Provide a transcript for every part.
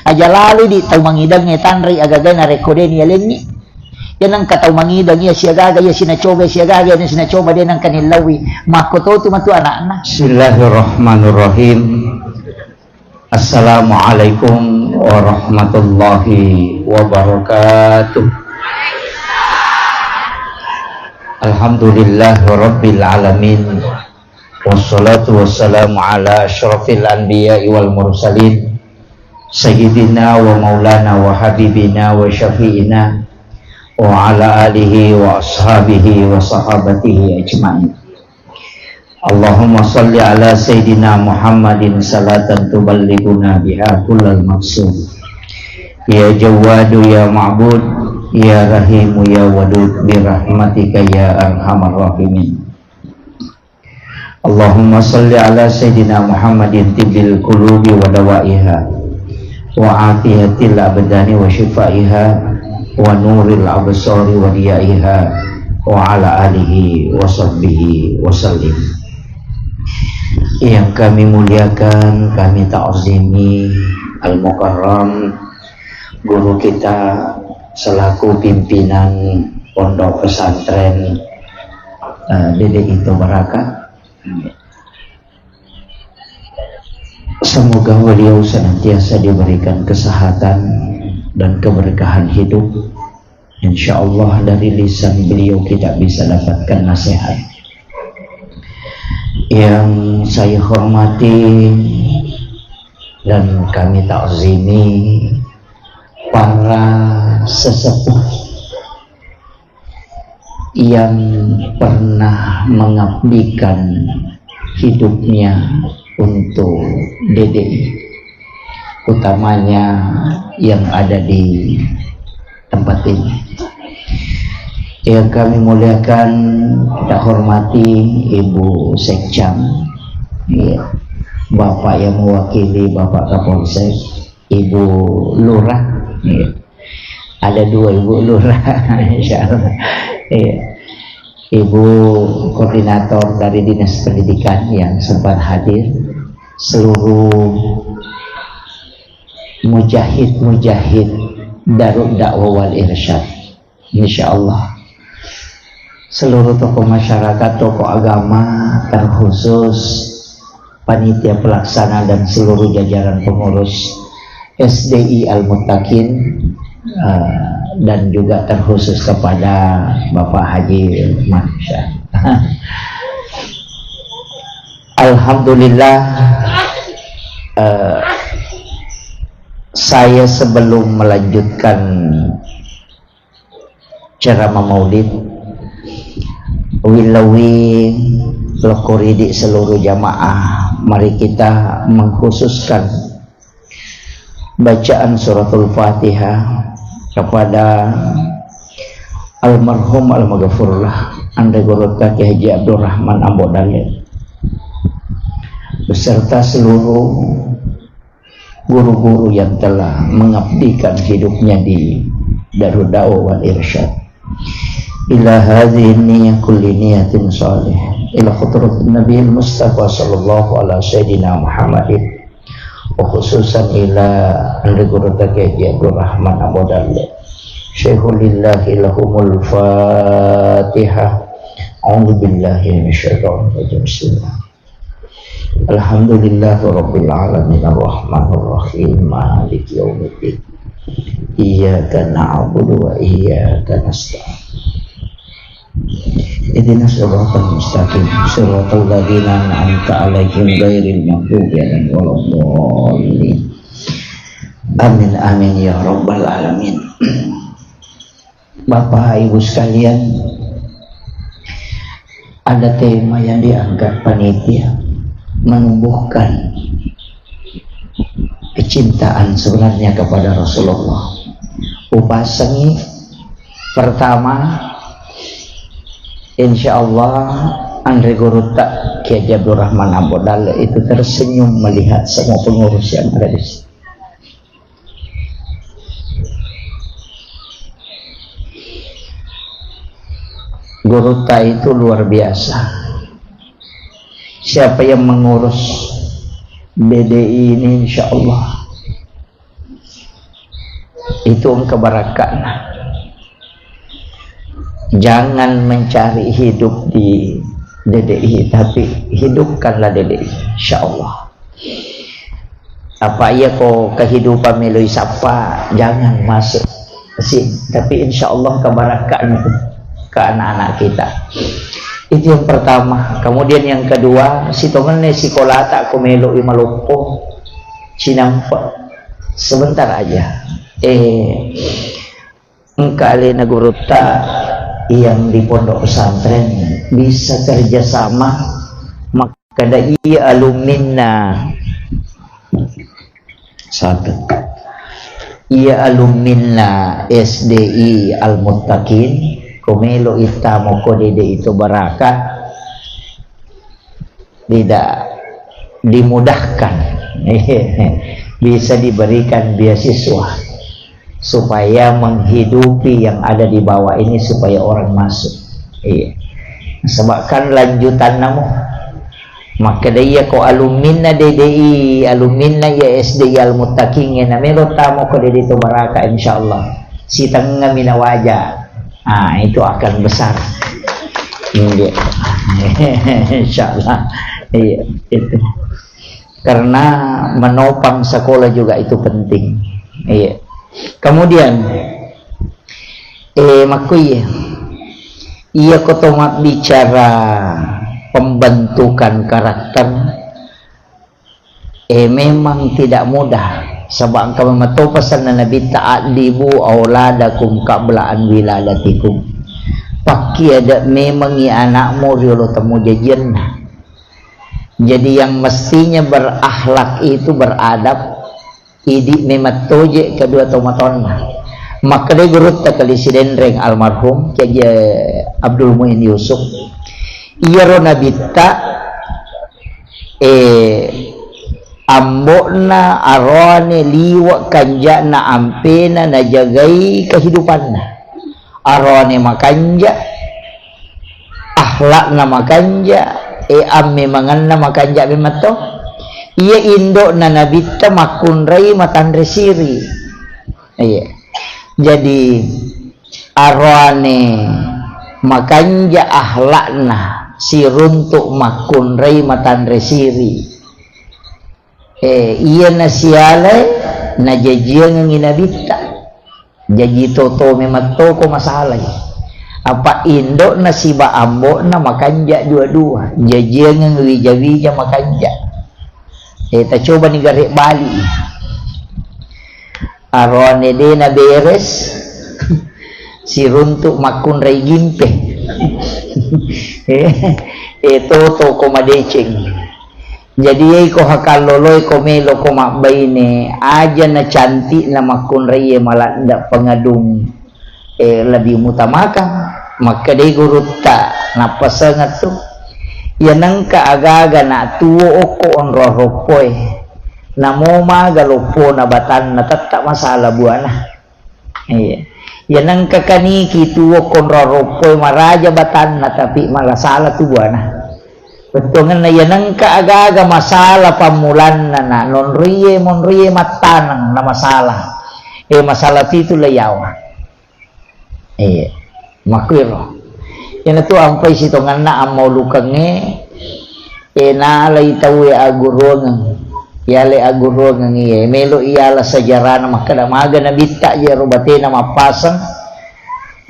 aja lalu di tau mangidang ni tanri agaga na rekode ni alengi yan ang kataw mangidang ya siya gaga ya sinacoba siya gaga ya sinacoba din ang kanilawi makoto tumatu anak-anak. Bismillahirrahmanirrahim. Assalamualaikum warahmatullahi wabarakatuh. Alhamdulillah rabbil alamin. Wassalatu wassalamu ala asyrafil anbiya'i wal mursalin sayyidina wa maulana wa habibina wa syafi'ina wa ala alihi wa ashabihi wa sahabatihi ajma'in. Allahumma salli ala sayyidina Muhammadin salatan tuballighuna biha kullal maqsud. Ya Jawadu ya Ma'bud, ya Rahimu ya Wadud, birahmatika ya arhamar rahimin. Allahumma salli ala sayyidina Muhammadin tibbil qulubi wa dawaiha wa afiyatil abdani wa shifaiha wa nuril absari wa diyaiha wa ala alihi wa sahbihi wa sallim. Yang kami muliakan, kami ta'zimi al-mukarram guru kita selaku pimpinan pondok pesantren Dede Itu Baraka. Semoga beliau senantiasa diberikan kesehatan dan keberkahan hidup. Insya Allah dari lisan beliau kita bisa dapatkan nasihat. Yang saya hormati dan kami ta'zimi para sesepuh yang pernah mengabdikan hidupnya untuk DDI, utamanya yang ada di tempat ini. Yang kami muliakan, kita hormati Ibu Sekcam, ya, Bapak yang mewakili Bapak Kapolsek, Ibu Lurah, ya. Ada dua Ibu Lurah, insya Allah, ya. Ibu Koordinator dari Dinas Pendidikan yang sempat hadir, seluruh mujahid-mujahid Darud Dakwah wal Irsyad, insya Allah, seluruh tokoh masyarakat, tokoh agama, terkhusus panitia pelaksana dan seluruh jajaran pengurus SDI Al-Muttaqin, dan juga terkhusus kepada Bapak Haji Mansha. Alhamdulillah, saya sebelum melanjutkan ceramah maulid wilawi lokoridi seluruh jamaah, mari kita mengkhususkan bacaan suratul Fatihah kepada almarhum al-maghfurullah Anda Guru Kaki Haji Abdurrahman Ambodale beserta seluruh guru-guru yang telah mengabdikan hidupnya di Darud Dakwah wal Irsyad ila hadhihi niyyah kulli niyatin salih ila khutrat Nabi Mustafa sallallahu alaihi sayyidina Muhammadin wa khususan ila Guru Kaki Abdurrahman Ambodale Syekhulillah lahumul Fatihah. A'udzu billahi minasyaitonir rajim. Bismillah. Alhamdulillahirabbil alamin arrahmanir rahim maliki yaumiddin. Iyyaka na'budu wa iyyaka nasta'in. Ihdinas siratal mustaqim siratal ladzina an'amta 'alaihim ghairil maghdubi 'alaihim waladdallin. Amin amin ya rabbal alamin. Bapak Ibu sekalian, ada tema yang diangkat panitia, menumbuhkan kecintaan sebenarnya kepada Rasulullah. Upasangi pertama, insya Allah Andre Guru Kiai Abdurrahman Ambodale itu tersenyum melihat semua pengurus yang ada di sini. Guru Ta itu luar biasa. Siapa yang mengurus BDI ini insya Allah Itu ang kebarakaan. Jangan mencari hidup di DDI, tapi hidupkanlah DDI, insyaallah. Apa iya ko kehidupan melalui sapa, jangan masuk sih, tapi insyaallah kebarakaan itu ke anak-anak kita. Itu yang pertama. Kemudian yang kedua, si temen sekolah tak ko meloi malupo, sinampak sebentar aja. Engkali naguruta yang di pondok pesantren bisa kerjasama, maka ada iya alumina satu, iya alumina SDI Al-Muttaqin komelo itamo ko dede itu barakah, tidak dimudahkan bisa diberikan beasiswa supaya menghidupi yang ada di bawah ini, supaya orang masuk. Sebabkan lanjutan namo, maka dia ko alumina DDI, alumina ya SDI Al-Muttaqin ya namelo tamo ko dede itu barakah, insyaallah si tengah minawaja. Itu akan besar. Insyaallah. Iya, itu. Karena menopang sekolah juga itu penting. Iya. Kemudian makui iya kotomak bicara pembentukan karakter memang tidak mudah. Sebab kami matu pesan Nabi ta'adibu auladakum qabla an wiladatikum. Paki ada memang ya anakmu riolo temu jajan. Jadi yang mestinya berakhlak itu beradab, idi mematoje kedua tomaton. Maka dia gurut kali si Dendreng almarhum kaja Abdul Muin Yusuf. Iya ro nabita ambokna arone liwa kanja na ampena na jagai kehidupanna, arone makanja akhlak na makanja amme manganna makanja bimato iya indo na nabita makunrai matandre siri. Iya, jadi arone makanja akhlakna siruntuk makunrai matandre siri. Iya nasialay na jajian ng inabita, jaji toto memato ko masalay. Apa indo na siba ambo na makanja dua-dua, jajian ng wija-wija makanja. Ta coba ni garik Bali. Arone de na beres, si runtuk makun ray gimpe. Toto ko madeceng. Jadi ko hakaloloy ko melo ko makbaine aja na cantik na makun raya malah ndak pengadung lebih mutamakan, maka dia gurutta na pasangat tu ya nangka agaga na tuwo oko on rohropoy na moma galopo na batan na tatak masalah buana. Ya nangka kaniki tuwo kon rohropoy maraja batan na tapi malah salah tu buana. Betungan na yan ang kaaga masalah pamulan na non riye matanang na masalah masalah itu layaw makwiro yan ito ampay sitongan na amaw lukang naalay tawi agurong yale agurong melo iyala sa jarana makadamaga na bita jaro bate na mapasang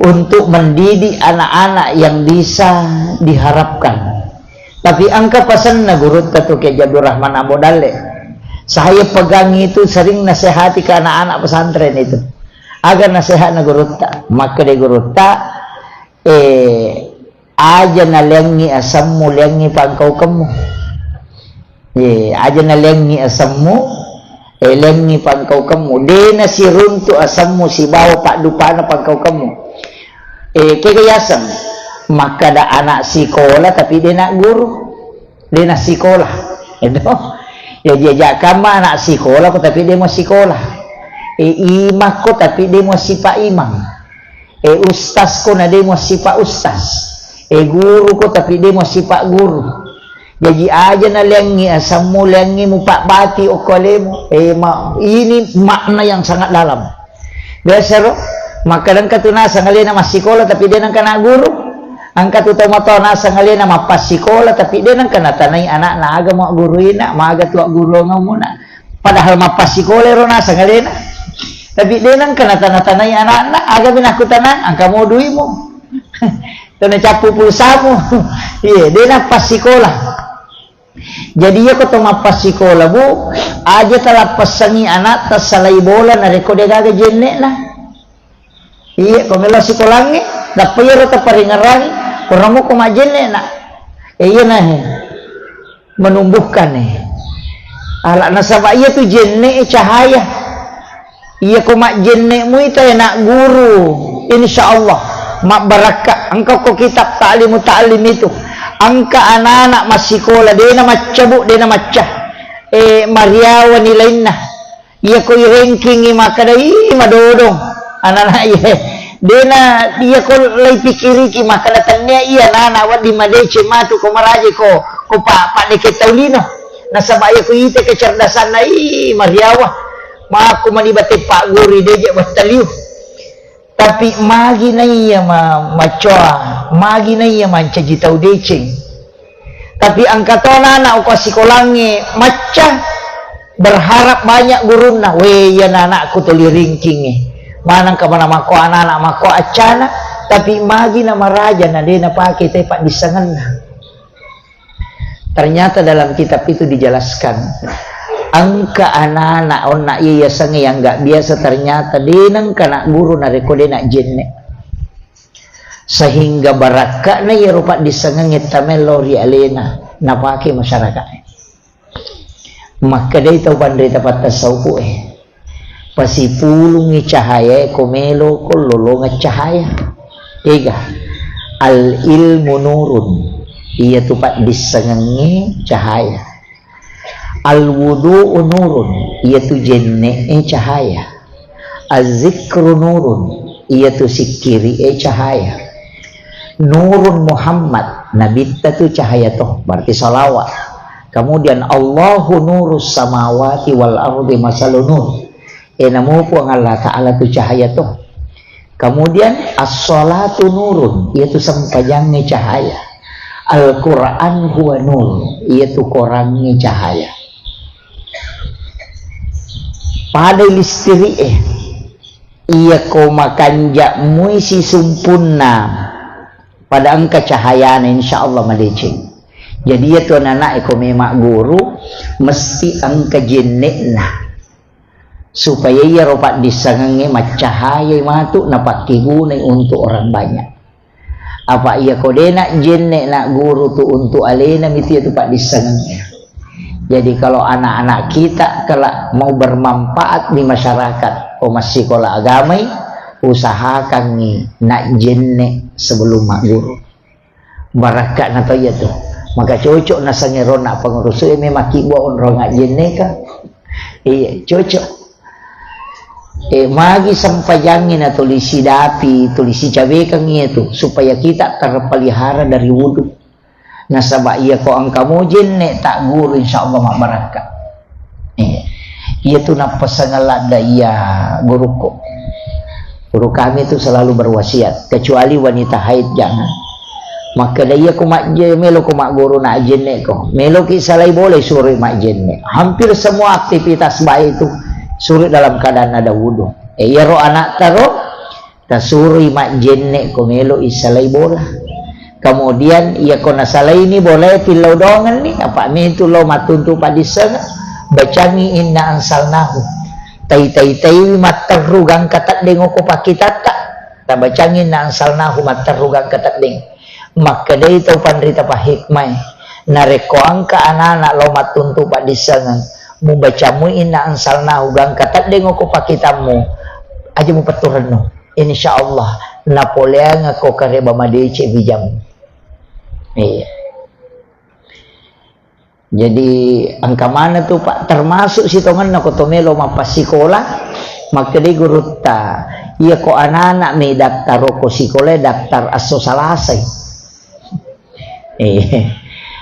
untuk mendidik anak-anak yang bisa diharapkan. Tapi angka pasan na gurut ka to kay Jabdur Rahman Amodale. Saya pegang itu sering nasihati ke anak-anak pesantren itu. Agar nasihat na gurut ta. Maka de gurut ta aja na lengi asammu lengi pangkau kamu. Aja na lengi asammu lengi pangkau kamu. De na siruntu asammu si bawa pak dupana pangkau kamu. Kekayasan. Maka ada anak sekolah tapi dia nak guru, dia nak sekolah, itu ya jajak kama anak sekolah tapi dia mau sekolah, imam ko tapi dia mau sifat imam, ustaz ko na dia mau sifat ustaz, guru ko tapi dia mau sifat guru. Jadi aja na lengi asamu lengi mu pak bati okolemu, ini makna yang sangat dalam. Biasa ro, maka dan katu nasa ngalina masikola tapi dia nang kana guru. Angkat utama to nasa ngalina mapasikola tapi dia nang kana tanay anak na aga mo guruina, maaga tuwa guru nga muna. Padahal mapasikola ro nasa ngalina. Tapi dia nang kana tanay anak na aga binakutanan ang kamodui mo. Tana capu pulsa mo. Iya, dia nang pasikola. Jadi ya ko to mapasikola bu, aja telah pasangi anak tas salay bola na reko de gaga jenne na. Iya, ko melo sikolangi, dapay ro ta paringaran, kurang mo ko majenne na. Iya na menumbuhkan ala nasaba iya tu jenne cahaya. Iya ko mak jenne mu ita nak guru, insyaallah mak barakah engkau ko kitab ta'limu ta'lim itu. Angka anak-anak masikola dia na macabu dia na macah mariawan nilainna iya ko ranking maka dai madodong anak-anak dia ko lay pikiri ki maka datangnya iya nana wat di madece matu ko maraje ko pak deket taulino nasabaya ko ite kecerdasan na mariawa maku manibate pak guri deje bataliu tapi magi na iya macoa magi na iya mancaji tau deceng tapi angkatona na uko sikolangi macah berharap banyak guruna we ya anakku tuli ringking manang ka mana mako anak mako acana tapi magi na maraja na dia na pake tepak disangan ternyata dalam kitab itu dijelaskan angka anak-anak ona iya sange yang enggak biasa ternyata denang kana guru na rekode nak jenne sehingga baraka na iya rupa disangangit tamelori alena napake masyarakat maka day tau pandai tapat tasawku pasipulungi cahaya komelo kololong cahaya ega al ilmu nurun iya tupat disangangi cahaya al-wudu'u nurun yaitu jenne cahaya az-zikru nurun yaitu sikiri cahaya nurun Muhammad nabi itu cahaya toh berarti salawat kemudian Allahu nurus samawati wal ardi masalun nur namu po ang Allah Ta'ala itu cahaya toh kemudian as-salatu nurun yaitu sampajangnya cahaya Al-Quran huwa nur yaitu Qurannya cahaya pada listiri iya ko makanja muisi sumpunna pada angka cahayana insyaallah malecing jadi itu anak ko memak guru mesti angka jennena supaya ia ropat disangange macahaya matu napaki guna untuk orang banyak apa ia kode nak jenne nak guru tu untuk alena miti itu pak disangange. Jadi kalau anak-anak kita kalau mau bermanfaat di masyarakat, masih sekolah agama, usahakan nih nak jenne sebelum mak guru. Barakat nato ya tu. Maka cocok nasange ronak pengurus memang kibo on ngak jenne kan. Iya cocok. Magi sampajangin atau tulisi dapi, tulisi cabe kang itu supaya kita terpelihara dari wudu. Nasaba iya ko ang kamu jenne tak guru insyaallah mak barakah. Iya tu nak pesangalada iya guruku. Guru kami itu selalu berwasiat kecuali wanita haid jangan. Maka dia ko mak melo ko mak guru nak jenne ko. Melo ki salai boleh suruh mak jenne. Hampir semua aktivitas baik itu suruh dalam keadaan ada wudu. Iya ro anak taro tasuri mak jenne ko melo isalai bola. Kemudian ia kona salah ini boleh pilau dongan ni apa mi itu lo matuntu padisang bacangi inna ansalnahu tai matarrugang katat dengo ko pakitata ta bacangi inna ansalnahu matarrugang katat deng maka dai tau pandrita pa hikmah nareko angka anak-anak lo matuntu padisang mu bacamu inna ansalnahu gang katat dengo ko pakitamu aja mu paturno insyaallah Napoleon ako kareba madece bijam. Iya. Jadi angka mana tuh Pak termasuk si tongan na kotomelo mapasikola maka di guru ta iya ko anak-anak may daftar ko sikole daftar aso salasay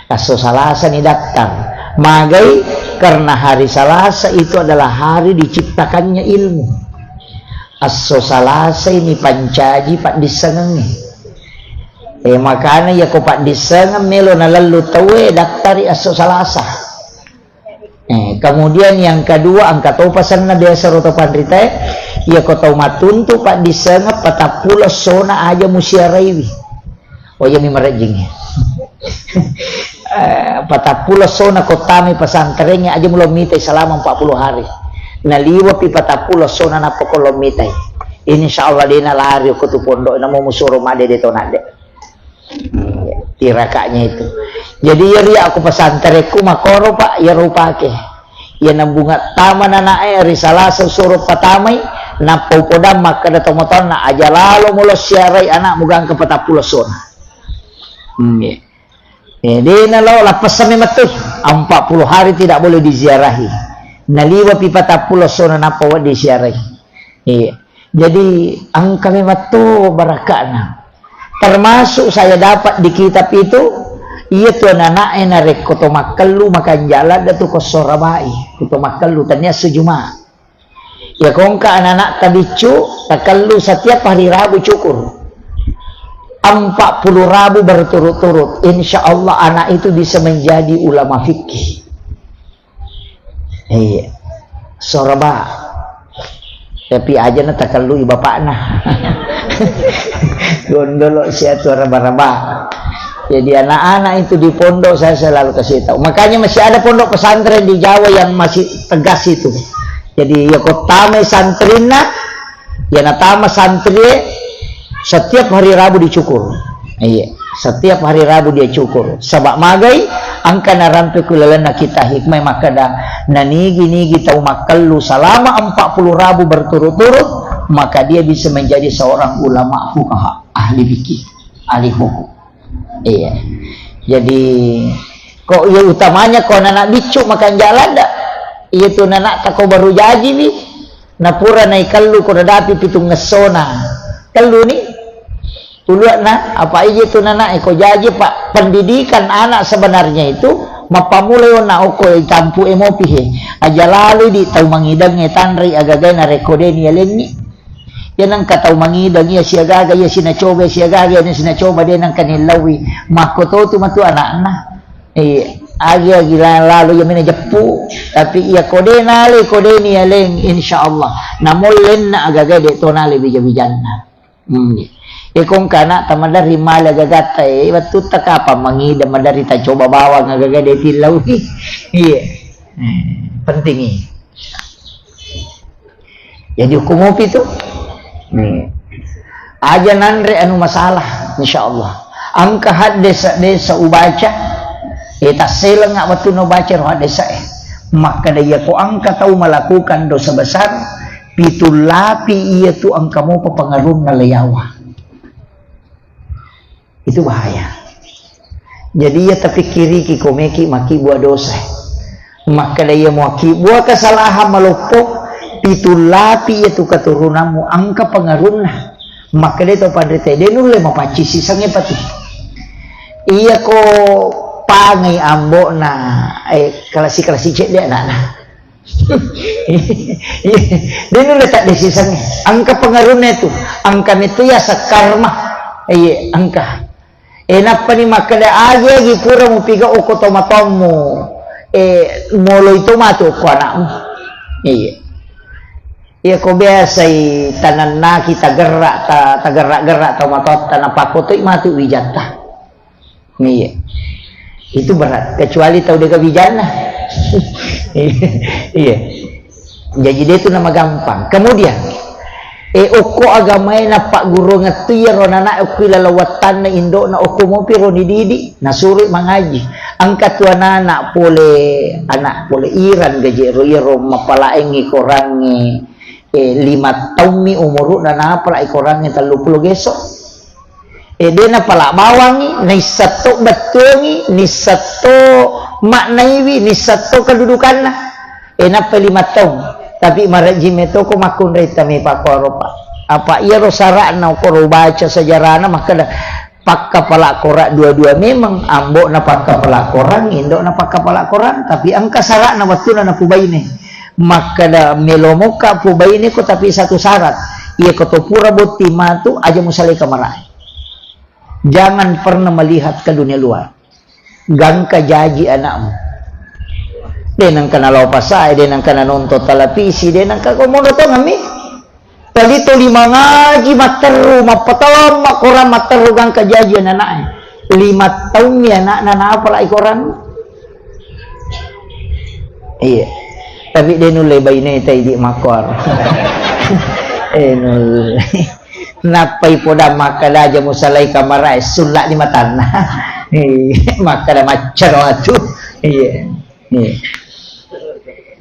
aso salasa ni daftar magay karena hari Salasa itu adalah hari diciptakannya ilmu aso salasa ini pancaji pak disengengi. Makanya ya ko pak disengem melo na lalu tawe daktari aso salasa. Kemudian yang kedua angka tau pasan na biasa roto pandrita ya ko tau matuntu pak disengep patapula sona aja musiaraiwi. Oh ya mi marajingnya. Patapula sona kotami pesantrennya aja mulai mitai selama 40 hari. Naliwa pi patapula sona na pokolom mitai. Insyaallah dina lari ko tu pondok na mo musuro made de tonade. Tirakanya itu. Jadi ya ria aku pesantrenku makoro pak ya rupake. Ya nambunga taman anae risalah suruh patamai na popodam maka datang motor na aja lalu mulos siarai anak mugang ke patapula sona. Jadi nalo lapas sami matuh 40 hari tidak boleh diziarahi. Naliwa pipata pulau sona napa wa disiarahi. Jadi angka matu barakana. Termasuk saya dapat di kitab itu iya tu anak na rekoto makallu makan jalan datu ko Sorabai. Koto makallu tanya sejuma. Ya kongka anak tabicu takallu setiap hari Rabu cukur. 40 Rabu berturut-turut, insya Allah anak itu bisa menjadi ulama fikih. Soraba, tapi aja na takalui bapak nah. Gondolo siatu raba-raba. Jadi anak-anak itu di pondok saya selalu kasih tahu. Makanya masih ada pondok pesantren di Jawa yang masih tegas itu. Jadi ya kotame santrina, ya natama santri. Setiap hari Rabu dicukur. Setiap hari Rabu dia cukur. Sabak magai angka narampe kulalana kita hikmah maka dah nanigi tahu makallu selama 40 Rabu berturut-turut maka dia bisa menjadi seorang ulama fuqaha, ahli fikih, ahli hukum. Jadi kok ya utamanya kau anak bicu makan jalan dah. Iya tu anak tak kau baru jadi ni. Napura naik kallu kau dapi pitung ngesona. Kallu ni tuluak na apa aja itu nana eko jaji pak pendidikan anak sebenarnya itu mapamulai na oko tampu emopi aja lalu di tau mangidang tanri agaga na rekode ni alengi yan ang katau mangidang ya siagaga ya sinacoba siagaga ya sinacoba din ang kanilawi makoto tu matu anak na agya gila lalu ya minajapu tapi iya kode ni aleng insyaallah namulen na agaga de tonali bijabijanna kung kana tamadar himala gagatay batu takapa mangida madari ta coba bawa ngagagade tilaw penting jadi hukum itu aja nanre anu masalah insyaallah angka desa ubaca tak selang ngak batu no baca roh desa maka daya ko angka tahu melakukan dosa besar pitulapi iya tu angka mo papangarum na layawa. Itu bahaya. Jadi ya tapi kiri kikomeki maki buat dosa. Maka dia maki buat kesalahan malupok pitulapi itu keturunanmu angka pengaruhna. Maka dia tu pada dia nule mapaci sisangnya pati. Iya ko pangai ambo na kelasi cek dia nak. Dia nule tak disisangnya. Angka pengaruhnya itu angka itu ya sekarma. Angka. Napa ni makada aja gikura mo piga uko tomatomu molo tomato ko anakmu ko biasa tanan na kita gerak tomato tanah pakoto matu wijata itu berat kecuali tahu dia wijana jadi dia itu nama gampang kemudian oko agamay na pak guru ngetiro na na oko lalawatan na indo na oko mo pero nididi nasuri mangaji ang katua na anak pole iran gajero iro mapalaeng ikorangi 5 tahun mi umuru na napala ikorangi 30 geso dia na pala bawangi ni satu betungi ni satu maknaiwi ni satu kedudukan na napa 5 tahun tapi marajim itu ko makun rita mi pakoropa apa iya rosara na ko baca sejarahna maka pakka pala korak dua-dua memang ambo na pakka pala korang indo na pakka pala korang tapi angka syarat na waktu na pubaine maka da melomoka pubaine ko tapi satu syarat ia ketopura boti matu aja musalai kamarai. Jangan pernah melihat ke dunia luar. Gangka jaji anakmu. Denang kana lau pasai, denang kana nonton televisi, denang kana komodo to ngami. Tali to lima ngaji materu, mapatam makoran materu gangka jaji anaknya. 5 tahun ya anak apa lah koran. Iya. Tapi dia nulai bayi ni tay di makor. Nul. Napai poda makala aja musalai kamarai sulak di matan. Makala macam tu. Iya.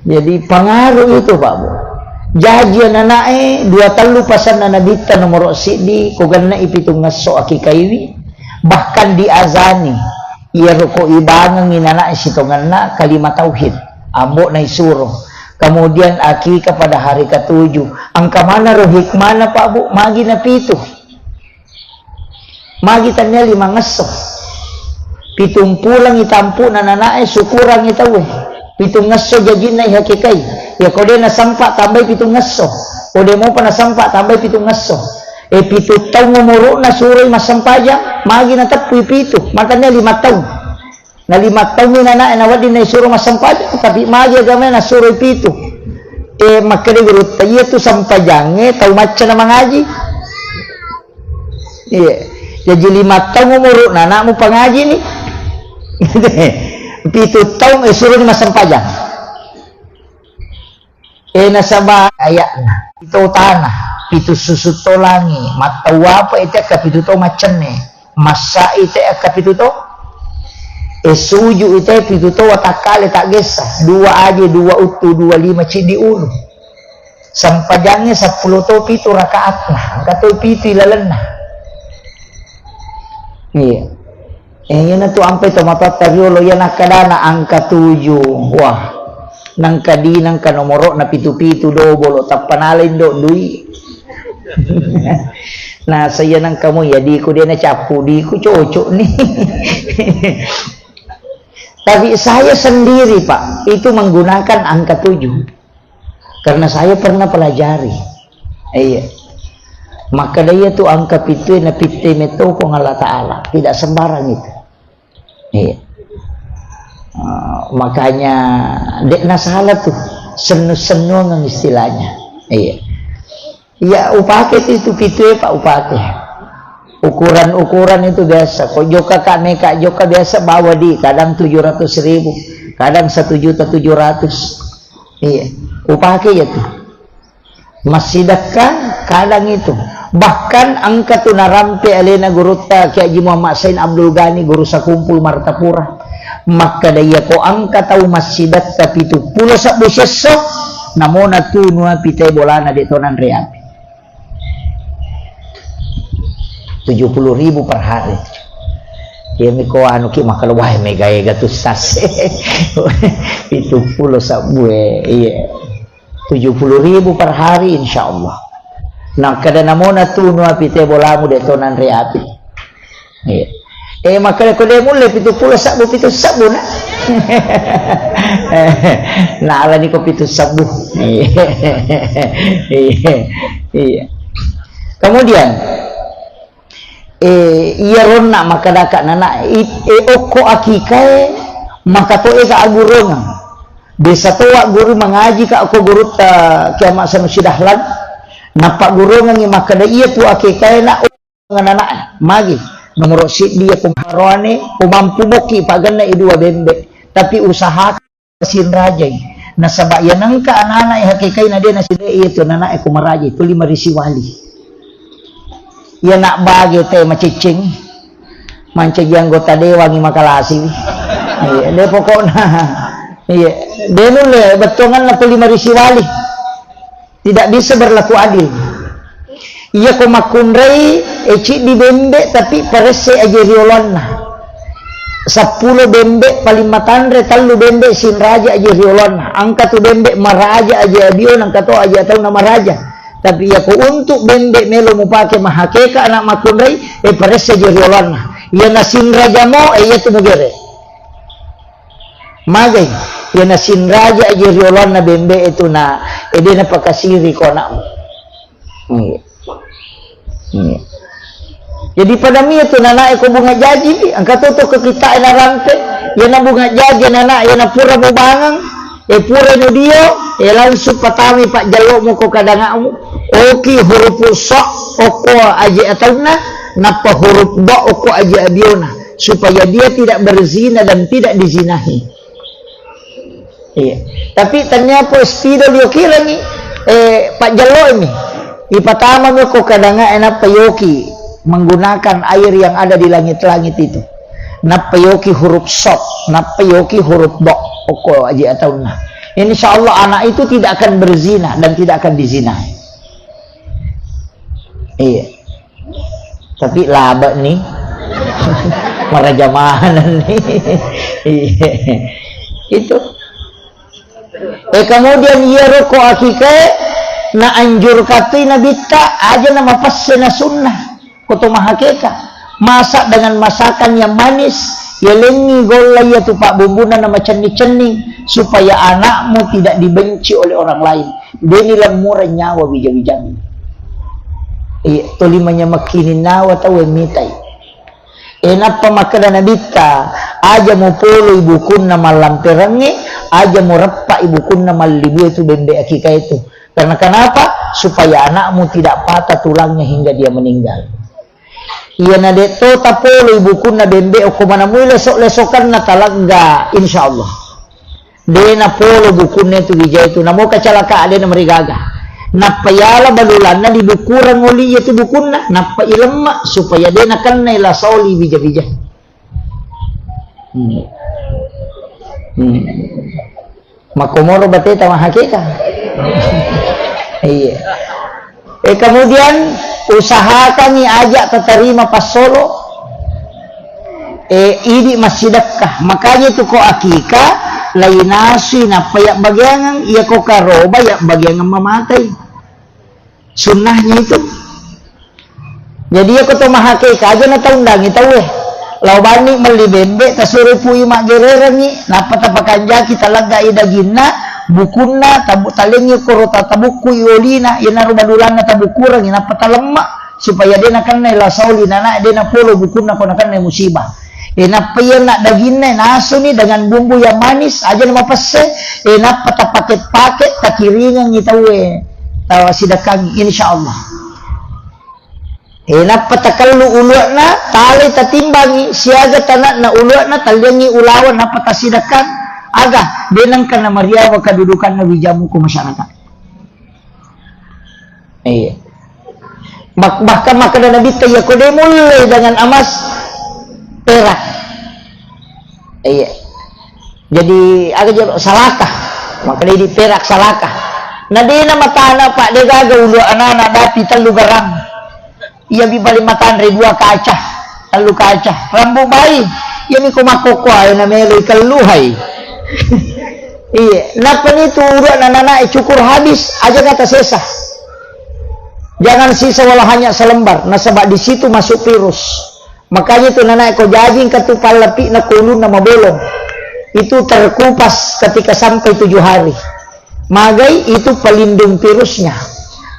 Jadi pengaruh itu Pak Bu. Jajian anak 2 talu pasan nabita nomor sidi kogana ipitung ngaso akikaiwi. Bahkan diazani ia ruko ibangang anak sitonganna kalimat tauhid. Ambok na isuruh. Kemudian aki kepada hari ke-7. Angka mana roh hikmana Pak Bu? Magi na 7. Magi tanya 5 ngesok. 7 pulang itampu na nanae syukurang itawe. 7 ngesok jajin na ihakikai. Ya kode na sampak tambah 7 ngesok. Kode mo pa na sampak tambah 7 ngesok. 7 tahun ngumuro na suray masampajang. Magi na tapu 7. Makanya 5 tahun. Na 5 tahun na nawad din na isuro masampajang. Tapi magi agama na suray 7. Makanya guru tayo tu sampajangnya tahu macam na mangaji. Iya. Jadi 5 tahun ngumuro na anak mo pangaji ni. 7 tahun isuro ni masampajang. Nasaba ayak na. Ito tanah. Pitu susu tolangi matawa apa itu kapitu to macam ni masa itu kapitu to suju itu pitu to watakale tak gesa 2 aja 2 utu 25 cidi ulu sampajangnya 10 to pitu rakaat nah kato pitu ilalana iya yun na to ampe to mapapariolo yan akadana angka 7 wah nang kadi nang kanomoro na pitu-pitu do bolo tapanalin do dui. Nah saya nang kamu ya diku dia na capu diku cocok nih. Tapi saya sendiri Pak itu menggunakan angka 7 karena saya pernah pelajari. Iya. Maka dia tuh angka pitu na pitte meto ko Allah Taala tidak sembarang itu. Iya. Makanya dek nasalah tuh senu-senu ng istilahnya. Iya. Ya upake itu pitu Pak upake. Ukuran-ukuran itu biasa. Kok joka kami kak joka biasa bawa di kadang 700.000, kadang 1.700.000. Iya. Upake ya tuh. Masih dekat kadang itu. Bahkan angka tu narampe alena guru ta Kiai Haji Muhammad Sain Abdul Ghani guru sakumpul Martapura. Maka daya ko angka tahu masjidat tapi itu pulau sak buseso namona tu nua pitai bolana de tonan reapi 70.000 per hari. Ya miko anu ki makal wae megaya gatus sase. Itu pulau sak bue iya 70.000 per hari insyaallah. Nah kada namona tu nua pitai bolamu de tonan reapi. Iya. Maka ko dia mulai pitu sabu na. Nah ala ni ko pitu sabu. Iya. Kemudian iya ronna maka daka nana oko akikai maka to ega agurong. Desa toa guru mengaji ka ako guru ta kiamat sama sidahlan. Napak guru ngi maka da iya tu akikai na nganana magi. Nomor sit dia kumparoane kumampu moki pagana idua bembe tapi usaha sin rajay nasaba yanang ka anana hakikai na dia naside itu nana kumaraji itu 5 risiwali ya nak bagi teh macicing mancing anggota dewa ngi makalasi iya de pokokna iya de nule betongan na 5 risiwali tidak bisa berlaku adil. Iya ko makunray eci di bembe tapi parese aja riolonna 10 bembe paling matanre 3 bembe sin raja aja riolonna angka tu bembe maraja aja bion angka to aja tahu nama raja tapi ya ko untuk bembe melo mo pake mahakeka anak makunray parese aja riolonna ya nasin raja mo iya tu mogere magay ya nasin raja aja riolonna bembe itu na ede na pakasiri ko na Jadi pada mi itu nana ko bunga jaji angka to ke kita ina rantai ya na bunga jaji nana ya na pura mo bangang pura no dio langsung patami pak jalo mo ko kadangamu oki huruf sok oko aja atauna napa huruf ba oko aja abiona supaya dia tidak berzina dan tidak dizinahi. Iya. Tapi ternyata spido dia kira ni pak jalo ini ipatama mo ko kadanga enak payoki menggunakan air yang ada di langit-langit itu. Napayoki huruf sok, napayoki huruf bo, oko aja atau nah. Insya Allah anak itu tidak akan berzina dan tidak akan dizinahi. Iya. Tapi laba nih, marajamahan nih. Iya. Itu. Kemudian ia roko akike na anjur kati na bitta aja nama pasena sunnah. Koto mahakeka masak dengan masakan yang manis ya lengi golai ya tu pak bumbunan nama cening-cening supaya anakmu tidak dibenci oleh orang lain. Denilah murah nyawa bija-bijami. Tolimanya makinin nawa tahu mitai. Enapa makana nabita aja mo polo ibukun na malam perangi aja mo repa ibukun na malibu itu bembe akika itu. Karena kenapa? Supaya anakmu tidak patah tulangnya hingga dia meninggal. Iya na deto tapolo ibukun na bembe o kumana mo lesok-lesokan na talaga insyaallah. De na polo bukun itu bija itu namo kacalaka ade na marigaga. Napayala balulan na dibukuran uli itu bukun na napailemma supaya de na kan na ilasoli bija-bija. Makomoro bate tama hakika. Iya. Kemudian usahakan ni ajak terima pas solo ini masih dekat makanya itu ko akika lain nasi napa ya bagian ia ko karoba ya bagian memakai sunnahnya itu jadi aku tu mahakika aja na taundang itu lau bani meli bembe tasuri pui mak gererang ni napa tapakan jaki talaga idagina bukunna tabu talengi korota tabuku iolina ina rubadulana tabukurang ina patalemak supaya dia nak kena la sauli nana dia nak polo bukunna kona kena musibah ina payen nak dagingnya nasu ni dengan bumbu yang manis aja nama pese ina pata paket-paket takiringan ni tawe tawa sidakang insyaallah ina patakallu uluana tali tatimbangi siaga tanak na uluana talengi ulawan apa tasidakan agak denangkan nama riawa kedudukan Nabi jamu ke masyarakat. Iya. Bahkan makanan Nabi ya kode mulai dengan emas perak. Iya. Jadi agak salakah. Makanya di perak salakah. Nadi nama tanah pak degaga ulu anak-anak dapi telu garang. Ia bibali matan dua kaca. Telu kaca. Rambu bayi. Ia ni kumakoko ay na melo ikaluhay. Iya, napa ni turun anak-anak cukur habis aja kata sesa. Jangan sisa walau hanya selembar. Nah sebab di situ masuk virus. Makanya itu anak ko jajing ketupal lepi na kulun nama bolong. Itu terkupas ketika sampai 7 hari. Magai itu pelindung virusnya.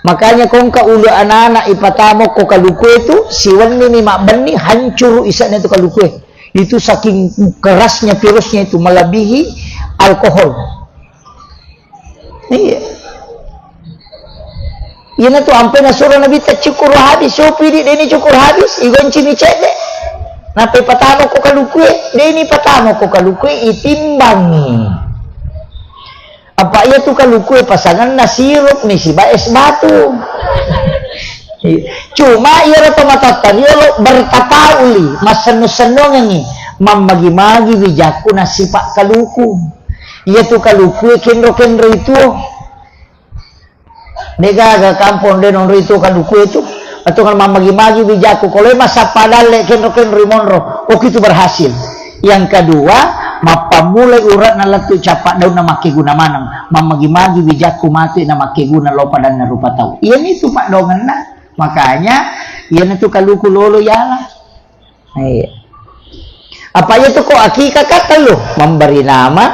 Makanya kong ka ulu anak-anak ipatamo ko kaluku itu siwan ni mak beni hancur isanya itu kaluku. Itu saking kerasnya virusnya itu melebihi alkohol. Iya. Ina tu ampe na surah Nabi tak cukur habis, sopi di ini cukur habis, igon cini cede. Nape patamo ko kalukue, ini patamo ko kalukue itimbangi. Apa ia tu kalukue pasangan na sirup ni si es batu. Cuma ia otomatatan ia bertatauli masenu-senong ni membagi-bagi wijaku nasi pak kaluku. Ia tu kaluku kendro-kendro itu. Nega kampung denon itu kaluku itu atau kan membagi-bagi wijaku. Kalau masa padale kendro-kendro monro, oh itu berhasil. Yang kedua, mapa mulai urat na latu capak daun na make guna manang, membagi-bagi wijaku mati na make guna lopa dan na rupa tahu. Ia ni tu pak dongan na. Makanya ia itu kaluku lolo yalah. Iya. Apa itu kok akikah kata lu memberi nama,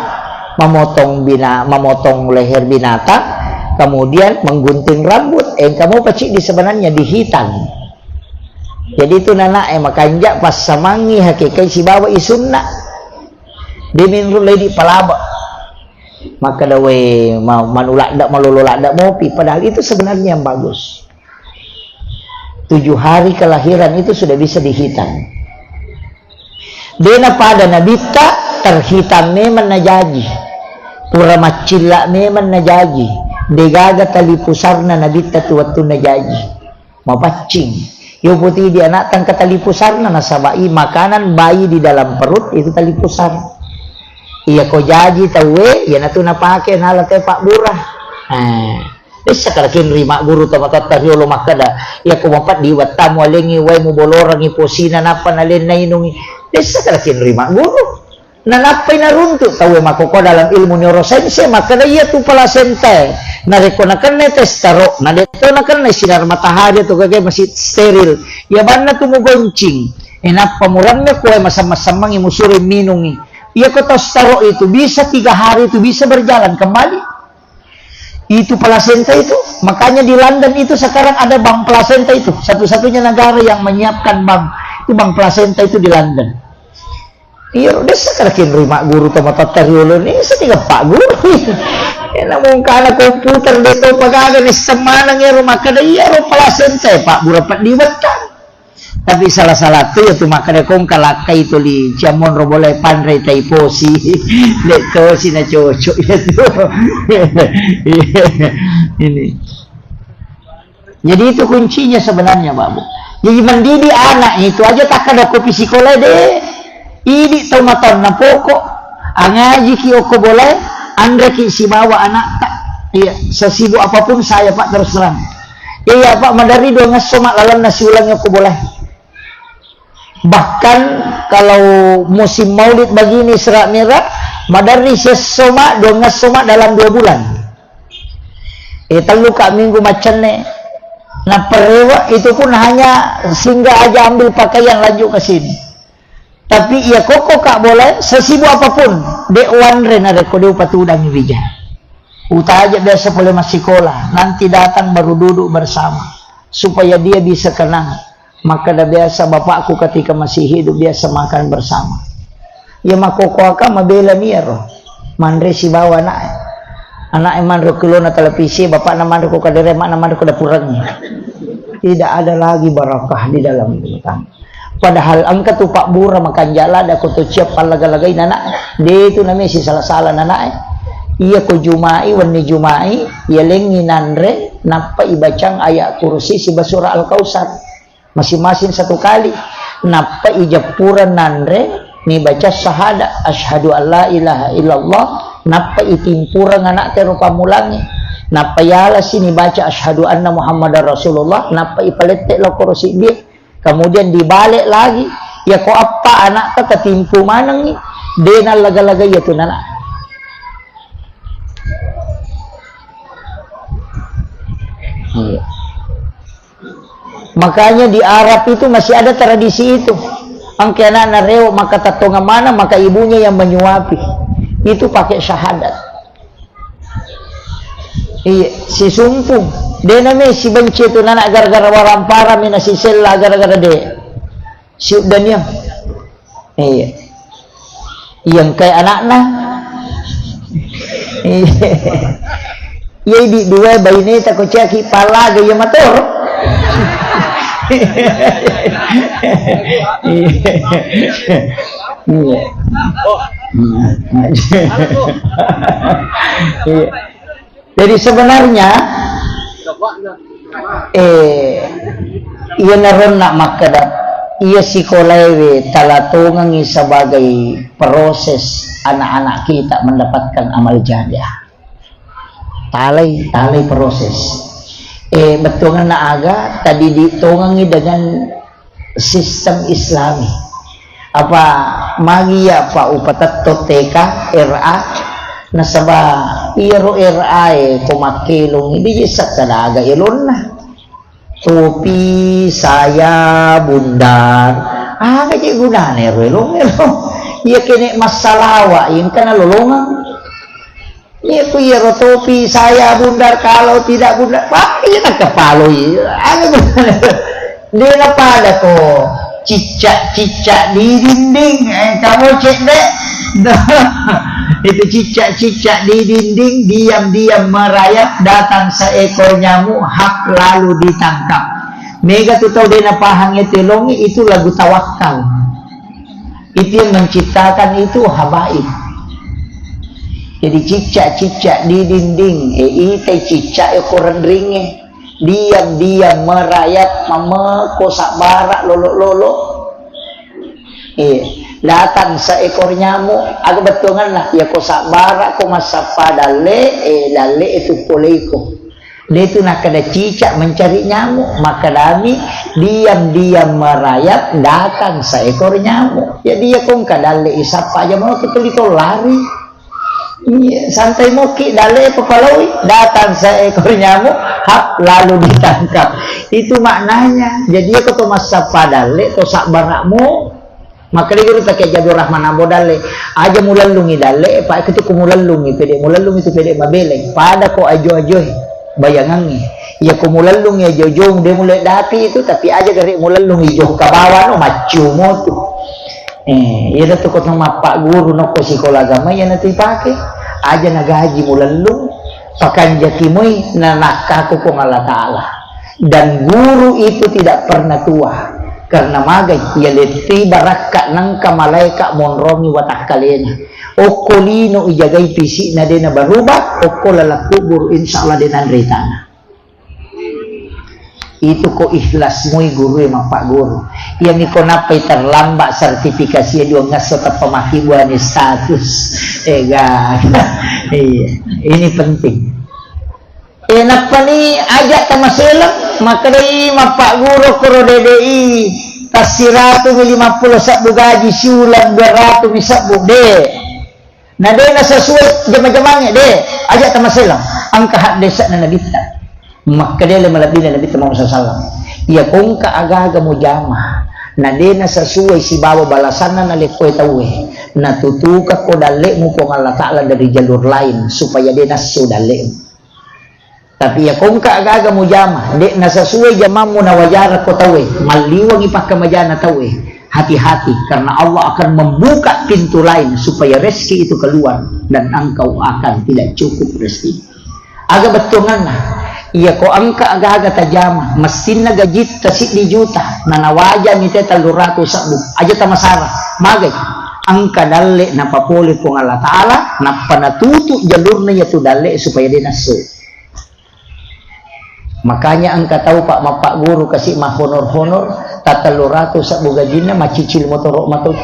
memotong leher binatang, kemudian menggunting rambut, kamu pacik di sebenarnya dihitam. Jadi itu nana makanja pas samangi hakikai si bawa isunna diminru lady palaba, maka dawe manulak dak malululak dak mopi, padahal itu sebenarnya yang bagus. 7 hari kelahiran itu sudah bisa dihitam. Dena pada nabita terhitam memang najaji, pura macilla memang najaji, degaga tali pusarna nabita tuwatu najaji, mapacing. Yo putih dia anak tangka tali pusarna nasabai makanan bayi di dalam perut itu tali pusar. Iya ko jaji tawe, ya natu napake nalate Pak Burah. Bisa karakin rima guru tamatat taryolo makada. Ya ko mapat diwat tamu alengi way mo bolorang iposina napa nalen na inungi. Bisa karakin rima guru. Nanapay na runto tawe makoko dalam ilmu neuroscience makada iya tu placenta. Nareko na kan testaro, nadeto na kan sinar matahari to kagay masih steril. Ya banna tumugoncing. Enapa muramnya ko ay masam-masamang imusuri minungi. Iya ko testaro itu bisa 3 hari itu bisa berjalan kembali. Itu placenta itu, makanya di London itu sekarang ada bank placenta itu, satu-satunya negara yang menyiapkan bank itu bank placenta itu di London. Iya, udah sekarang terima guru tomatot teriolo ini setiap Pak Guru. Namun karena komputer itu pagagan semanang ya rumah kada iya ro placenta Pak Guru dapat diwetkan. Tapi salah-salah tu ya tu makanya kong kalakai itu li jamon robolai pandai taiposi leto si na cocok itu ini. Jadi itu kuncinya sebenarnya Babu. Jadi mendidik anak itu aja tak ada kopi sekolah deh. Ini tomatan na pokok angaji ki oko boleh anda ki si bawa anak tak iya sesibuk apapun saya Pak terus terang. Iya Pak madari dong ngasomak lalan nasi ulangnya oko boleh. Bahkan kalau musim maulid begini serak merah madari sesoma dongas soma dalam 2 bulan. Telu kak minggu macam ni. Nah perewa itu pun hanya singgah aja ambil pakaian lanjut ke sini. Tapi ia koko kak boleh sesibuk apapun. Dek wanre nareko deu patudang bija. Uta aja biasa boleh masih sekolah. Nanti datang baru duduk bersama supaya dia bisa kenang. Maka dah biasa bapakku ketika masih hidup biasa makan bersama. Ya makoko aka mabela niya ro. Mandre si bawa anak eman ro kulo na televisi bapak naman ro kadere mak naman ro dapurangnya. Tidak ada lagi barakah di dalam rumah. Padahal angkat tu Pak Bura makan jala da ko to siap palagalagay nana. De itu namanya si salah-salah nana. Iya ko jumai wani jumai ya lengi nanre napa ibacang ayat kursi si basura al-kausar. Masing-masing 1 kali. Napa ijapuran nanre ni baca syahadat asyhadu alla ilaha illallah. Napa itimpuran anak tero pamulangi. Napa yala sini baca asyhadu anna muhammadar rasulullah. Napa ipalete lo kursi dia. Kemudian dibalik lagi. Ya ko apa anak ta ketimpu manang ni. Dena laga-laga ya tu nana. Iya. Makanya di Arab itu masih ada tradisi itu. Ang kena nareo maka tatonga mana maka ibunya yang menyuapi. Itu pakai syahadat. Iya, si sumpung. Dia namanya si benci itu anak gara-gara warampara mina si sella gara-gara dia. Si dan yang. Iya. Yang kayak anak-anak. Iya. Iya di dua bayi ini tak kocaki pala gaya motor. Jadi sebenarnya iya naron nak makadat iya sikolewe talatungan sebagai proses anak-anak kita mendapatkan amal jariah. Talay proses. Betungan na aga tadi ditungangi dengan sistem Islami. Apa magia pa upatato teka RA nasaba iro RA kumakilong hindi sa kadaga ilon na. Topi, saya, bundar. Kaya guna na ilong. Iya kini masalawa yung kanalulungan. Ini aku ya rotopi saya bundar, kalau tidak bundar, wah iya nak kepalo iya. Dia apa ada kok cicak-cicak di dinding, kamu cek deh. Itu cicak-cicak di dinding diam-diam merayap, datang seekor nyamuk hak lalu ditangkap. Mega tu tahu dia pahangnya telongi, itu lagu tawakal. Itu yang menciptakan itu habaib. Jadi cicak-cicak di dinding, itu cicak ekoran ringe, diam-diam merayap, mama kosak barak lolo-lolo. Datang seekor nyamuk, agak betungan lah, ya kosak barak ko masapa dale, dale itu poleko. Dia itu nak ada cicak mencari nyamuk, maka kami diam-diam merayap, datang seekor nyamuk. Jadi ya kong kadale isapa aja mau kita itu lari. Iya, santai moki dale pepalawi, datang seekor nyamuk hap lalu ditangkap. Itu maknanya. Jadi aku tuh masa padale to sak barakmu, maka dia kita kayak Jabir Rahman Abo dale aja mulalungi dale pak itu kumulalungi pede mulalungi itu pede mabeleng pada ko ajo-ajo bayangangi ya kumulalungi ajo-ajo dia mulai dati itu tapi aja dari mulalungi jauh ke bawah no macu mo tuh. Iya tuh kok nama Pak Guru no sekolah agama ya nanti pakai aja nagahaji mulalung pakan jakimui nanakaku kong Allah Ta'ala. Dan guru itu tidak pernah tua karena magai ya leti baraka nangka malaika monromi watak kalian okolino ijagai fisik na dena berubah okolala kubur insyaallah denan retana. Itu kok ikhlas mui guru emang Pak Guru yang iko napai terlambat sertifikasi dia ngasot pemakibuan status iya ini penting enak nih ajak sama selang maka dari Pak Guru kuro DDI tasiratu 50 sabu gaji siulan 200 sabu deh nah dia sesuai jama-jamanya deh ajak sama selang angka hak desa na nabita maka dia melebih Nabi Muhammad SAW. Ia kongka aga-aga mujamah. Na dia sesuai si bawa balasan na lekoi tawe. Na tutuka ko dale mo pong Allah Ta'ala dari jalur lain supaya dia nasu dale. Tapi ia kongka aga-aga mujamah. Dia sesuai jamamu na wajara ko tawe. Maliwang ipakamajana tawe. Hati-hati karena Allah akan membuka pintu lain supaya rezeki itu keluar dan engkau akan tidak cukup rezeki. Aga betungan nah. Iya ko angka aga-aga tajama mesin na gajit tasik di juta nanawaja mite 300 sabu aja tamasara magay angka dale na papuli kong Allah Ta'ala na panatutu jalur na yatu dale supaya dia nasu. Makanya angka tahu Pak Guru kasih mah honor-honor ta 300 sabu gajina macicil motorok mato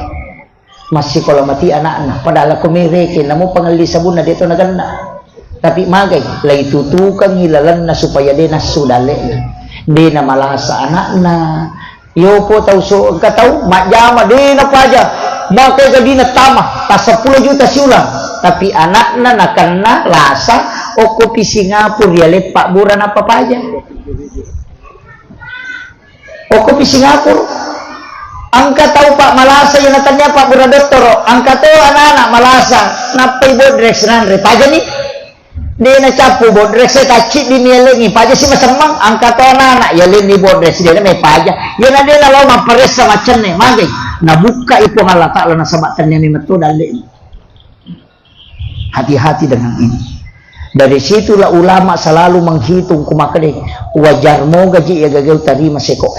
masih kalau mati anak-anak padahal ako mireke namo pangali sabun na dito naganda. Tapi magai lagi tutukan ilalan na supaya dia nasu dale dia na malasa anak na yo po tahu so ka tahu majama dia na paja makai ka dina tama ta 10 juta siulang tapi anak na nakanna lasa o kopi Singapura ya le Pak Buran apa paja o kopi Singapura angka tahu Pak Malasa yang natanya Pak Buran Doktoro angka tahu anak-anak Malasa napai bodres nan re paja ni dia na capu bodres saya tacit di mielengi paja si masamang angkat anak ya lini bodres dia na may paja ya na dia na law mapares sa macam ni magay nabuka ipo ng Allah Ta'ala na sabatan niya ni mato dali. Hati-hati dengan ini. Dari situlah ulama selalu menghitung kumakali wajar mo gaji ya gagaw tarima seko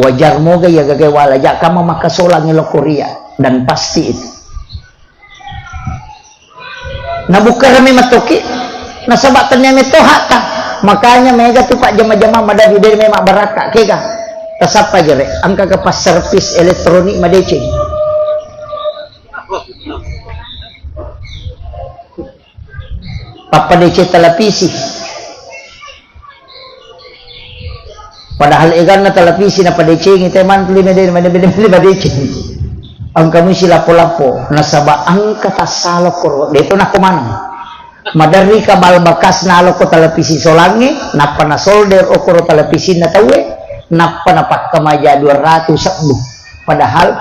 wajar mo gaji ya gagaw wala ja kama makasolang ilo Korea dan pasti itu nabuka rami matoki nasabatan niya mito hata makanya mega tu Pak jama-jama madadi dari memak baraka kega tasapa jere angka kapas servis elektronik madece papa DC televisi padahal egan na televisi na padece ngite man tuli madece ang kami sila lapo nasaba ang katasalo ko dito na kumano madari ka balbakas nalo ko televisi solangi napa na solder o ko televisi na tawe napa na pakkamaja 200 sabdo padahal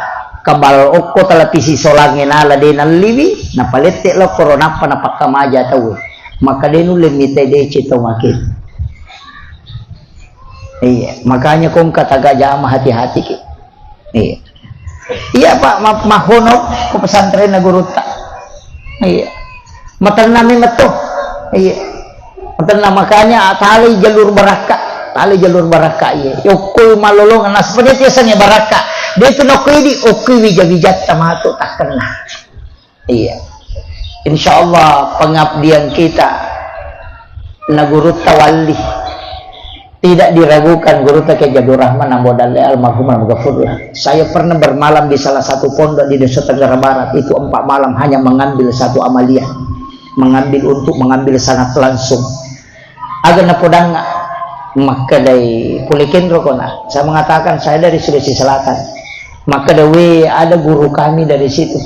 kabal okko talapisi solangin ala de naliwi na palete lo corona pa napakamaja tahu maka denu limite de cito makin iya makanya kong kataga jama hati-hati ki iya pak mahono ko pesantren na guru ta iya matan namin mato iya matan na makanya tali jalur baraka iya yokoy malolongan na seperti tiasanya baraka dia tu nak di okey wijat tamato tak kena iya insyaallah pengabdian kita na guru tawalli tidak diragukan guru Kyai Jadur Rahman Ambodalle almarhum al-Ghafurlah. Saya pernah bermalam di salah satu pondok di Nusa Tenggara Barat itu 4 malam hanya mengambil satu amaliyah mengambil sangat langsung agak napodang maka dari Pulikendro kona saya mengatakan saya dari Sulawesi Selatan maka ada guru kami dari situ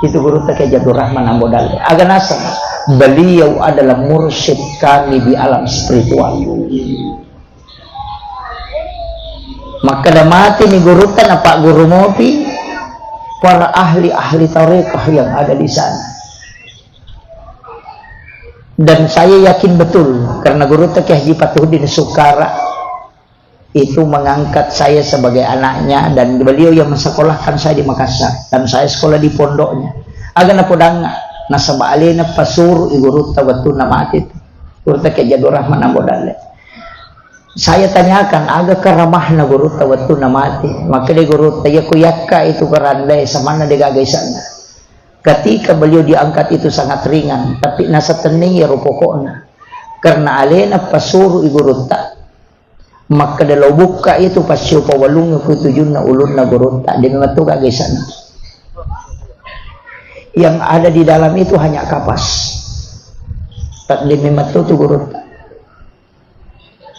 itu guru Kyai Jadur Rahman Ambodalle agak nasa beliau adalah mursyid kami di alam spiritual maka dah mati nih guru tan apa guru mopi para ahli tarekah yang ada di sana dan saya yakin betul karena guru Kyai Haji Patuhuddin Sukara itu mengangkat saya sebagai anaknya dan beliau yang mensekolahkan saya di Makassar dan saya sekolah di pondoknya agak napodang nasaba alena pasur guru tawattu namati guru Kyai Jadur Rahman Ambodalle saya tanyakan agak keramahna guru tawattu namati maka dia guru tayaku yakka itu kerandai samana degagai sana ketika beliau diangkat itu sangat ringan tapi nasa tening ya rupokona karena alena pasur guru ta maka dalau buka itu pasyo pawalung putujunna ulunna guru ta dia mematu gagai sana yang ada di dalam itu hanya kapas tak dimematu tu guru ta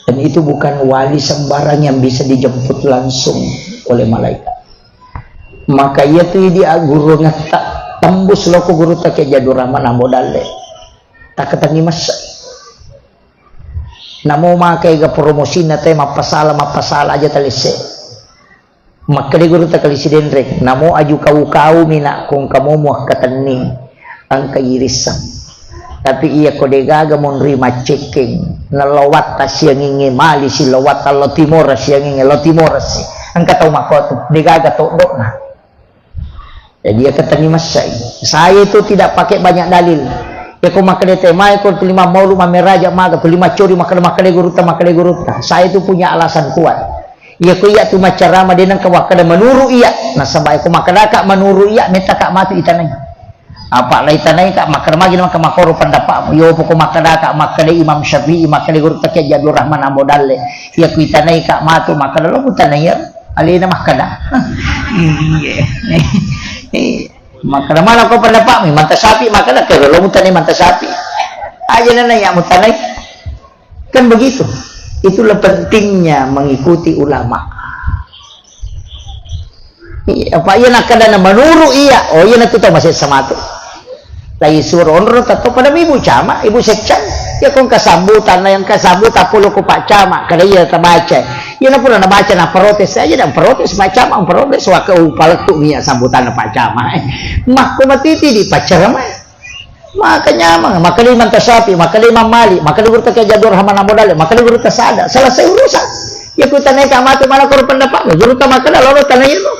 dan itu bukan wali sembarang yang bisa dijemput langsung oleh malaikat maka ia tu dia guru ngata tembus loko guru Kyai Jadur Rahman Ambodalle tak ketangi masa namo makai ga promosi na te mapasala aja talise maka di guru tak kalisi denrek namo aju kau mina kung kamu muah katani ang kairisang tapi iya kode gaga monrima checking nalawat tasyang ingi mali si lawat lo timor siang ingi lo timor si ang kataw makoto digaga to do na jadi dia katani masai saya itu tidak pakai banyak dalil ya ko makade tema ko lima maulu mameraja maga lima curi makade guru ta saya itu punya alasan kuat ya ko iya tu macarama denang kawakada menuru iya nasabay ko makadaka menuru iya meta ka matu itanay apa lai tanay ka makarmagi naman ka makoro pandapa yo po ko makadaka makade Imam Syafi'i makade guru Kyai Jadur Rahman Ambodalle ya ku itanay ka matu makadalo mo tanay alina makada makada malam ko pandapa mi manta sapi makada kero lo mo tanay manta sapi aja na ya mo tanay kan begitu itulah pentingnya mengikuti ulama apa iya nakada na manuru iya oh iya natuto masih sama tu lagi suruh onro tato pada ibu cama ibu sekcan ya kung kasambutan na yang kasambut apulo ko pak cama kada iya tabaca iya na pula nabaca na protes aja dan protes pak cama ang protes waka upalatu niya sambutan na pak cama mak ko matiti di pacarama makanya maka di mantasapi maka di mamali maka di guru Kyai Jadur Rahman Ambodalle maka di guru tasada selesai urusan ya ku tanay ka mati mana ko pendapat guru ta maka lolo tanay itu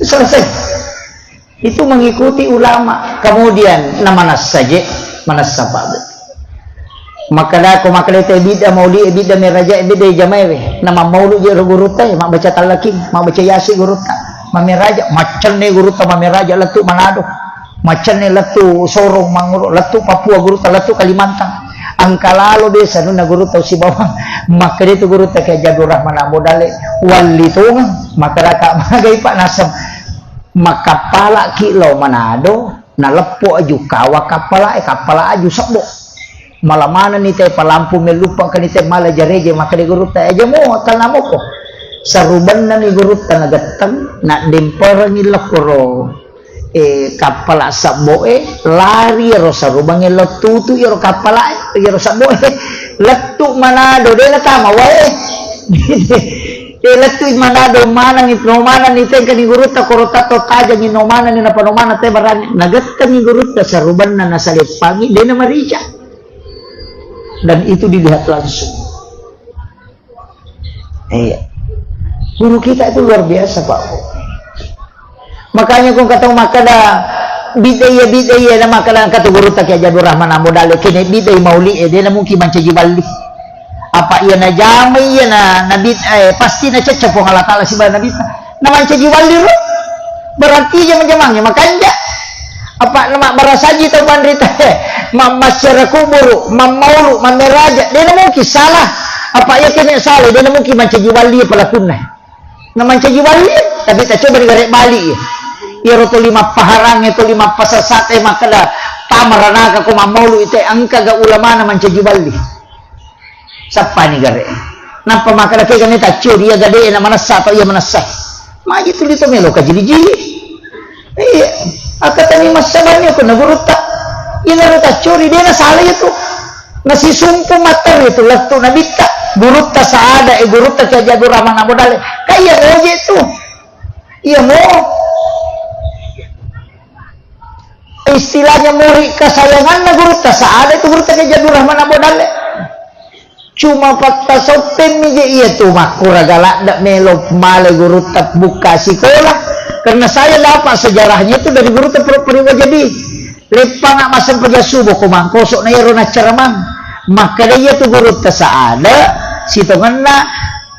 selesai itu mengikuti ulama kemudian namanas saja manas sabab maka dah ko makale te bida mauli bida meraja bida jamae nama maulu je guru ta mak baca talakin mak baca yasi guru ta mameraja macam ne guru ta mameraja letu Manado macam ni letu Sorong Manguro letu Papua guru ta letu Kalimantan angkalalo desa nuna guru ta si bawang maka itu guru ta Kyai Jadur Rahman Ambodalle wali tungan maka raka magai pak nasab makapala kilo Manado na lepo aju kawa kapala aju sabo malamana ni te palampu melupa kan te mala jareje maka di guru ta aja mo tanamo ko saruban na ni guru ta nagatang na dempor ni lokoro kapala sabo lari ro sarubang lo tutu ro kapala ro sabo letu Manado de na tama wae Letu manado mana ni nomana ni ten kani guruta korota to taja ni nomana ni na panomana te barani nagat kani guruta sa ruban na nasalit pangi de na marica. Dan itu dilihat langsung. Guru kita itu luar biasa Pak. Makanya kung katong makada bidaya na makada katu guruta kaya Jadur Rahman Amodale kini bidaya mauli de na mungkin mancaji balik. Apa iya na jamay iya na nabit pasti na cecep kung Allah Ta'ala si ba nabit naman siya jiwali ro berarti dia menjamangnya makanya apa nama barasaji tau bandrita masyarakat kuburu mamaulu mameraja dia na mungkin salah apa iya kena salah dia na mungkin manca jiwali pelakunna na manca jiwali tapi tak coba digarek balik iya roto 5 paharang itu 5 pasasate makada tamaranaka ko mamaulu itu angka ga ulama na manca jiwali sapa ni gare nampa makada kay ganita churi ya gade na manasa to ya manasa maji tuli to melo ka jili-jili akatani masabanya ko naguruta inaruta churi dia na sala itu nasisumpu mater itu lato nabita guruta saada guruta kay Jadur Rahman Amodale kaya oje itu iya mo istilahnya murid kesayangan na guruta saada itu guruta kay Jadur Rahman Amodale cuma fakta sopen ni je iya tu makura galak dak melo male guru tak buka sekolah karena saya dapat sejarahnya itu dari guru tak periwa jadi lepang nak masam perja subuh ko mangkosok na yero na ceramang maka dia tu guru tak saada sitonganna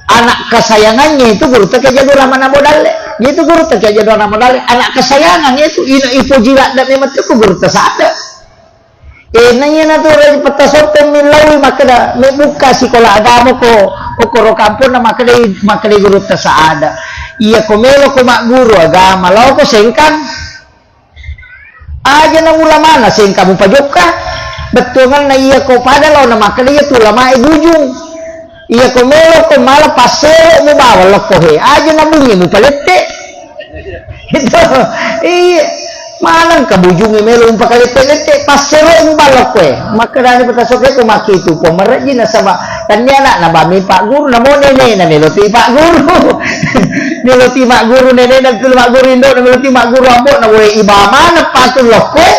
anak kesayangannya itu guru tak Jadur Rahman Amodale dia itu guru tak Jadur Rahman Amodale anak kesayangannya itu ina ipo jilat dak memang tu guru tak saada nanya na to rin patasoten milawi makada may buka sekolah agama ko o koro kampon na makada guru ta saada iya komelo ko guru agama law ko sengkan aja na ulama na sengkan mo pajoka betungan na iya ko padalaw na makada iya tulama bujung iya komelo ko mala pasero mo bawal ko he aja na bunyi mo palete itu iya malang kabujungi melo umpakalit-lit pasero mo balok ko maka dani patasok ko makitu po maraji na sama kanya na nabami Pak Guru na mo nene na meloti Pak Guru meloti Pak Guru nene nagtul Pak Guru indo na meloti Pak Guru ambo na wala ibama na patulok ko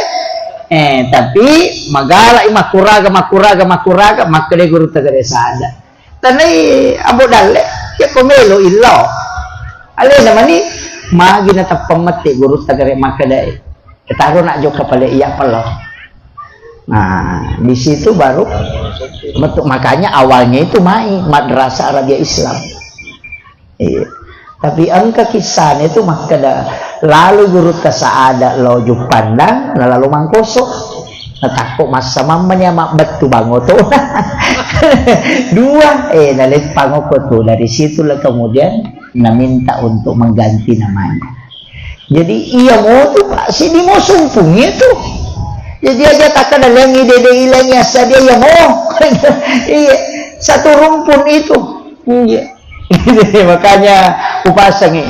tapi magala makuraga makade guru tagare sada tanay abo dale ya komelo illo ale naman ni magi na tapamati guru tagare makade taruh nak jok kepala iya pelo. Nah, di situ baru betul makanya awalnya itu madrasah Arabia Islam. Iya. Tapi angka kisahnya itu makada lalu guru tasaada lo juk pandang lalu mangkoso. Natakok masa mamanya mak betu bangoto. Dua nalit pangokoto dari situlah kemudian naminta untuk mengganti namanya. Jadi iya mau tuh Pak sini mau sumpung itu jadi aja tak ada lagi dede ilangnya sadia ya mau iya satu rumpun itu iya makanya upasang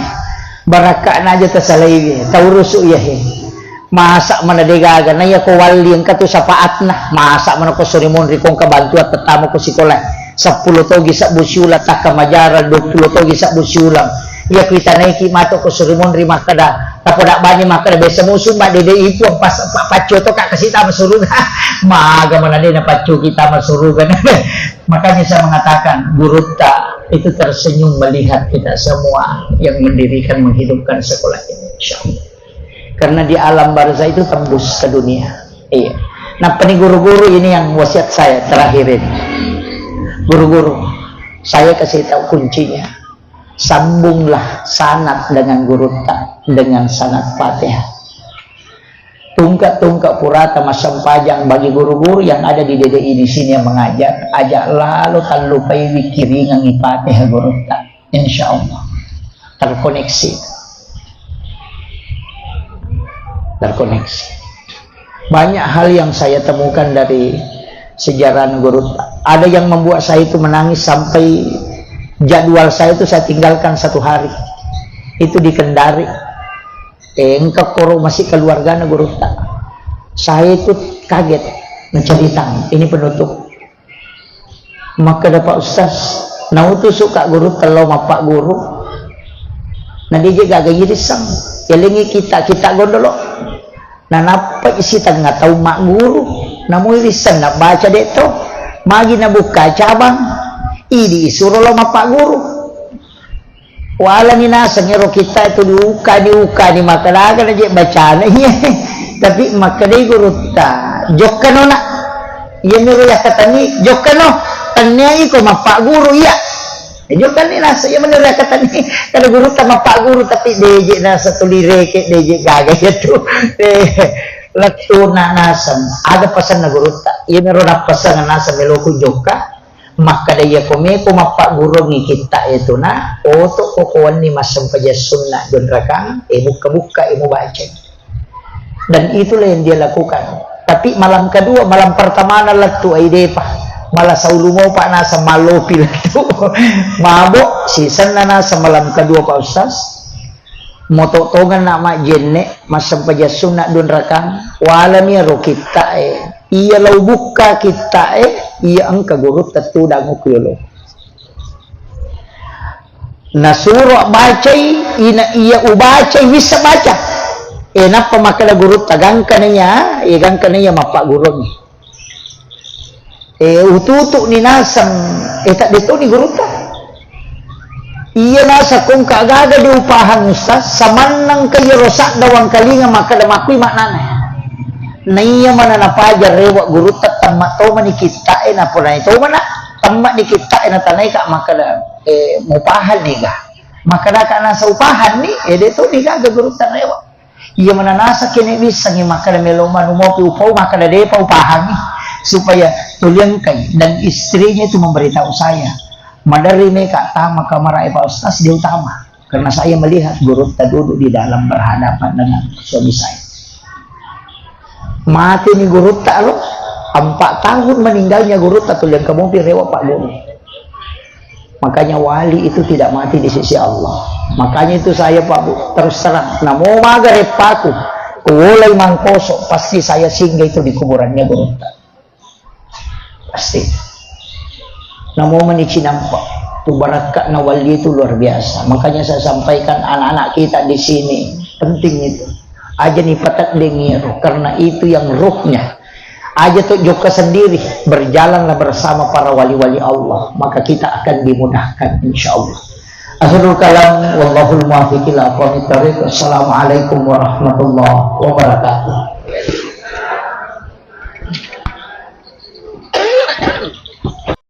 barakaan aja tersalai tahu rusuk ya masak mana degaga na ya ko wali ang katu sapaat na masak mana ko sorimon rikong kabantu at tatamo ko sekolah 10 togi sa busyula takamajara 20 togi sa busyulang ya kita naiki mato ko surimon rimah kada tapodak bani makada besa musuh mbak dede itu pas pacu to kak kasita masurugan maga mana na pacu kita masurugan makanya saya mengatakan Guruta itu tersenyum melihat kita semua yang mendirikan menghidupkan sekolah ini insyaallah karena di alam barzah itu tembus ke dunia iya nah ini guru-guru ini yang wasiat saya terakhir ini guru-guru saya kasih tahu kuncinya sambunglah sanad dengan Guruta dengan sanad Fatihah tungkak purata masam pajang bagi guru-guru yang ada di DDI di sini yang mengajar ajak lalu tak lupai wikiri ngangi Fatihah Guruta insyaallah terkoneksi banyak hal yang saya temukan dari sejarah Guruta ada yang membuat saya itu menangis sampai jadwal saya itu saya tinggalkan 1 hari itu di Kendari engkau koro masih keluarga Guruta saya itu kaget menceritakan ini penutup maka dapat Ustaz na utusok ka guru talo mapak guru na di juga gaya risang yalingi kita gondolo na napak isi tengah tahu mak guru na mo risang na baca deto magi na buka cabang idi suruh lo mapak guru wala ni nasa ngero kita itu diuka ni makalaga na je bacana tapi makadai guru ta jokkano na iya nyuruh ya katani jokkano tanyai ko mapak guru ya jokan ni nasa iya menurut ya katani kada guru ta mapak guru tapi deje nasa tulire ke deje gagay itu latuna nasam ada pesan na guru ta iya meron na pesan na nasa meloko joka makadai ko me ko mapak guru ni kita itu na oto ko kuan ni masam paja sunna don rakang buka-buka mau baca dan itulah yang dia lakukan. Tapi malam kedua, malam pertama na latu ay depa. Malah saulu mo pa nasa malopi latu. Mabok, sisan na nasa malam kedua Pak Ustaz. Mototongan na ma jenne, masam pajasun na dun rakang. Wala niya ro kita Iya law buka kita iya ang kagurut tatu dangok yolo. Nasuro bacay, iya ubacay, bisa baca. Napa makala guru tagang kananya mapak guru ni ututuk ni nasang tak dito ni guru ta iya nasa kung kaagaga di upahan Ustaz samanang kayo rosak dawang kalinga makala makui maknana na iya mananapajar rewa guru ta tamat to man kita na po na ito man tamat ni kita na tanay ka makala mupahan ni ga makala ka nasa upahan ni dito ni ga guru ta rewa ia mananasa kini bisa ngi makana meloman umopi upau makana depa upahan supaya tuliang kay dan istrinya itu memberitahu saya madari mereka tama kamar Pak Ustaz dia utama karena saya melihat guru duduk di dalam berhadapan dengan suami saya mati ni guru tak lo 4 tahun meninggalnya guru tak tuliang kamu rewa Pak Guru makanya wali itu tidak mati di sisi Allah. Makanya itu saya Pak Bu terus terang namo magare paku ulay mangkoso pasti saya singgah itu di kuburannya guru pasti namo manici nampak tu barakat na wali itu luar biasa. Makanya saya sampaikan anak-anak kita di sini penting itu aja nih patat dengir karena itu yang ruhnya aja tuh joka sendiri berjalanlah bersama para wali-wali Allah maka kita akan dimudahkan insyaallah. Akhirul kalam wallahul muwaffiq ila aqwamit thariq. Assalamualaikum warahmatullahi wabarakatuh.